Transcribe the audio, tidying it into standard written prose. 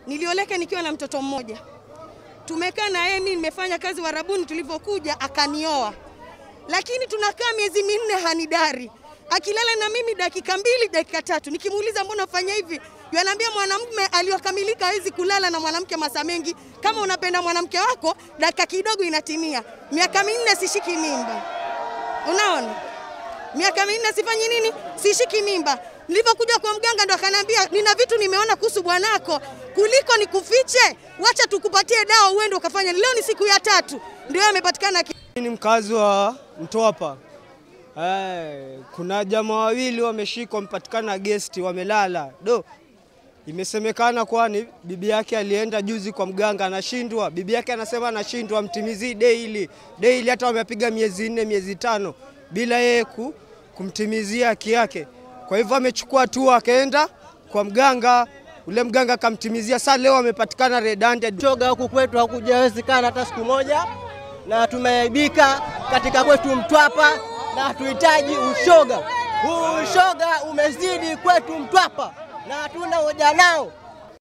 Nilioleka nikiwa na mtoto mmoja. Tumekaa na yeye, mimi nimefanya kazi Warabuni, tulivyokuja akanioa. Lakini tunakaa miezi 4 hanidari. Akilala na mimi dakika 2, dakika 3. Nikimuuliza mbona ufanya hivi? Yanaambia mwanamume aliyokamilika hawezi kulala na mwanamke masaa mengi. Kama unapenda mwanamke wako, dakika kidogo inatimia. Miaka 4 sishiki mimba. Unaona? Miaka 4 sifanyi nini? Sishiki mimba. Nilipokuja kwa mganga ndo akaniambia nina vitu nimeona kuhusu bwanako, kuliko nikufiche, wacha tukupatie dawa uende ukafanya. Leo ni siku ya 3 ndio amepatikana. Ni mkazi wa Mtwapa. Kuna jamaa wawili wameshikwa, mpatikana guest, wamelala. Imesemekana kwani bibi yake alienda juzi kwa mganga, anashindwa. Bibi yake anasema anashindwa mtimizi daily hata wamepiga miezi 4 miezi 5 bila yeye kumtimizia haki yake. Kwa hivyo amechukua tu akaenda kwa mganga, ule mganga akamtimizia. Sasa leo amepatikana red-handed. Shoga huku kwetu hakujawezekana hata siku moja, na tumeaibika katika kwetu Mtwapa na tuhitaji ushoga. Huu ushoga umezidi kwetu Mtwapa na hatuna hoja nao.